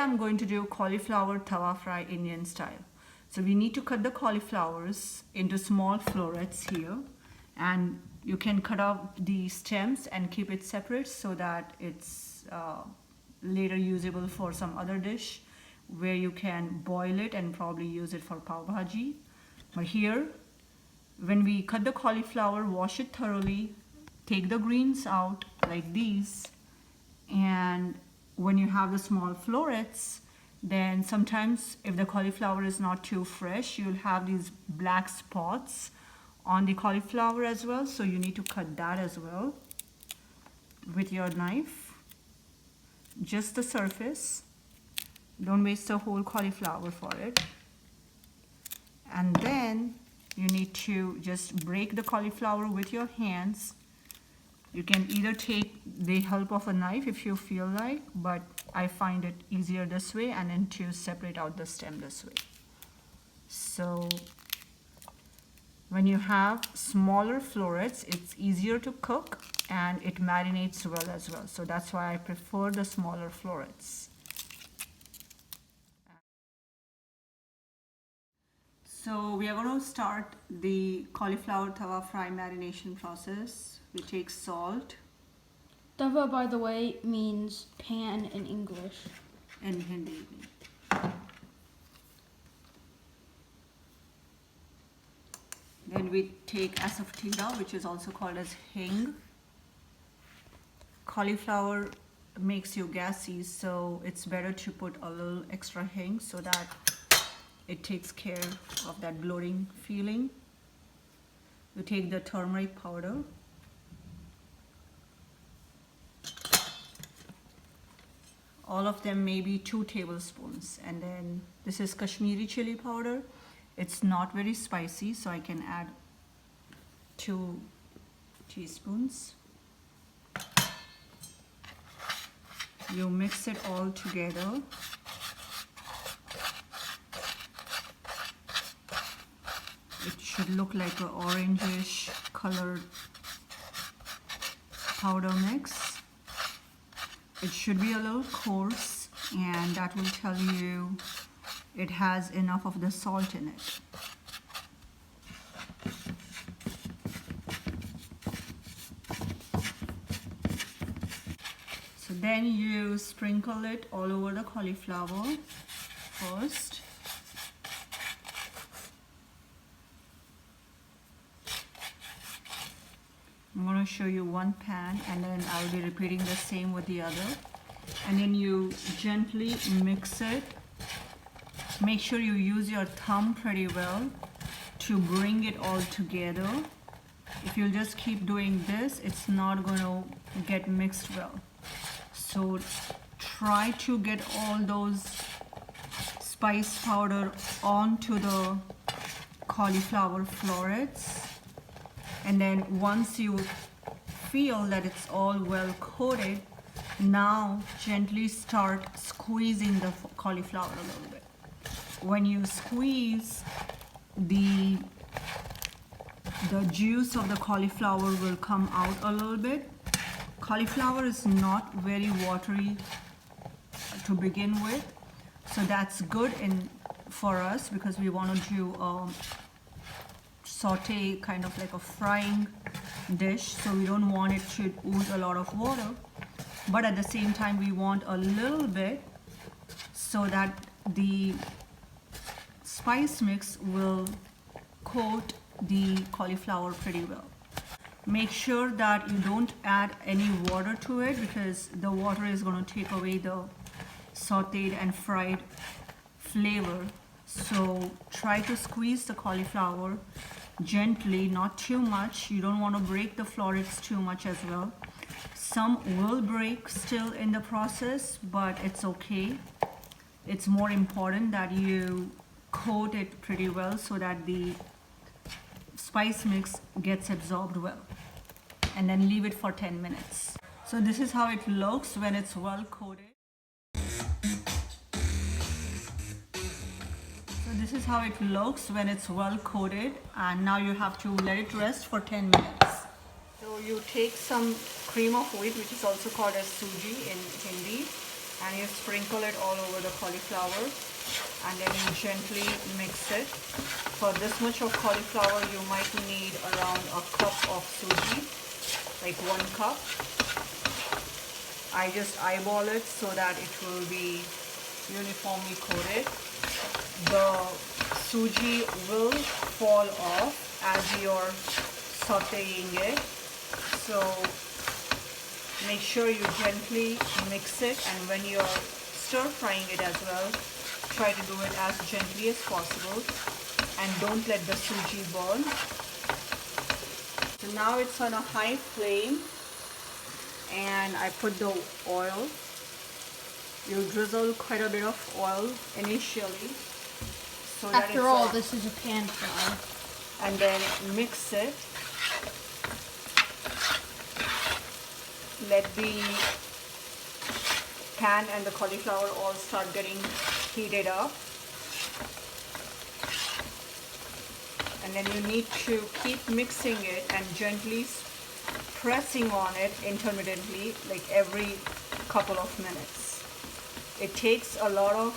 I'm going to do cauliflower tawa fry Indian style. So we need to cut the cauliflowers into small florets here, and you can cut off the stems and keep it separate so that it's later usable for some other dish where you can boil it and probably use it for pav bhaji. But here, when we cut the cauliflower, wash it thoroughly, take the greens out like these, and when you have the small florets, then sometimes if the cauliflower is not too fresh, you'll have these black spots on the cauliflower as well, so you need to cut that as well with your knife, just the surface. Don't waste the whole cauliflower for it. And then you need to just break the cauliflower with your hands. You can either take the help of a knife if you feel like, but I find it easier this way, and then to separate out the stem this way. So when you have smaller florets, it's easier to cook and it marinates well as well. So that's why I prefer the smaller florets. So we are going to start the cauliflower tawa fry marination process. We take salt. Tawa, by the way, means pan in English. In Hindi. Then we take asafoetida, which is also called as hing. Cauliflower makes you gassy, so it's better to put a little extra hing so that it takes care of that bloating feeling. We take the turmeric powder. All of them maybe 2 tablespoons. And then this is Kashmiri chili powder. It's not very spicy, so I can add 2 teaspoons. You mix it all together. It should look like an orangish colored powder mix. It should be a little coarse, and that will tell you it has enough of the salt in it. So then you sprinkle it all over the cauliflower first. I'm going to show you one pan, and then I'll be repeating the same with the other. And then you gently mix it. Make sure you use your thumb pretty well to bring it all together. If you just keep doing this, it's not going to get mixed well. So try to get all those spice powder onto the cauliflower florets. And then once you feel that it's all well coated, now gently start squeezing the cauliflower a little bit. When you squeeze, the juice of the cauliflower will come out a little bit. Cauliflower is not very watery to begin with, so that's good for us because we want to do saute, kind of like a frying dish, so we don't want it to ooze a lot of water, but at the same time we want a little bit so that the spice mix will coat the cauliflower pretty well. Make sure that you don't add any water to it because the water is going to take away the sauteed and fried flavor. So try to squeeze the cauliflower gently, not too much. You don't want to break the florets too much as well. Some will break still in the process, but it's okay. It's more important that you coat it pretty well so that the spice mix gets absorbed well. And then leave it for 10 minutes. So this is how it looks when it's well coated. This is how it looks when it's well coated, and now you have to let it rest for 10 minutes. So you take some cream of wheat, which is also called as suji in Hindi, and you sprinkle it all over the cauliflower, and then you gently mix it. For this much of cauliflower, you might need around a cup of suji, like 1 cup. I just eyeball it so that it will be uniformly coated. The suji will fall off as you're sauteing it, so make sure you gently mix it, and when you're stir frying it as well, try to do it as gently as possible and don't let the suji burn. So now it's on a high flame and I put the oil. You drizzle quite a bit of oil initially. So that After all, this is a pan fry. And then mix it. Let the pan and the cauliflower all start getting heated up. And then you need to keep mixing it and gently pressing on it intermittently, like every couple of minutes. It takes a lot of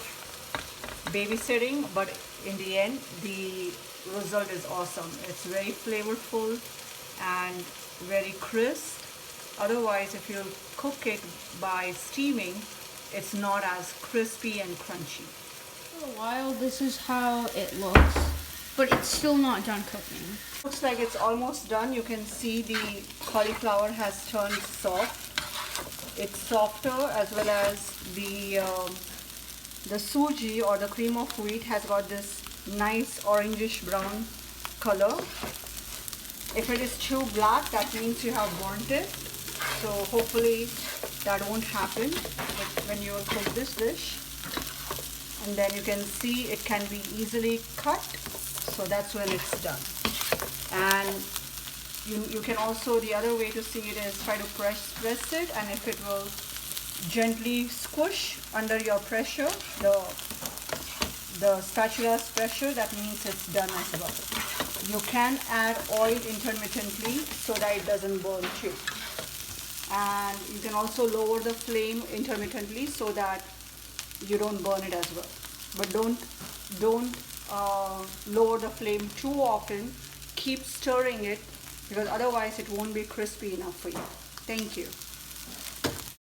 babysitting, but in the end, the result is awesome. It's very flavorful and very crisp. Otherwise, if you cook it by steaming, it's not as crispy and crunchy. For a while, this is how it looks, but it's still not done cooking. Looks like it's almost done. You can see the cauliflower has turned soft. It's softer, as well as the suji or the cream of wheat has got this nice orangish brown color. If it is too black, that means you have burnt it. So hopefully that won't happen when you cook this dish. And then you can see it can be easily cut. So that's when it's done. And you can also, the other way to see it is try to press it, and if it will gently squish under your pressure, the spatula's pressure, that means it's done as well. You can add oil intermittently so that it doesn't burn too. And you can also lower the flame intermittently so that you don't burn it as well. But don't lower the flame too often. Keep stirring it, because otherwise it won't be crispy enough for you. Thank you.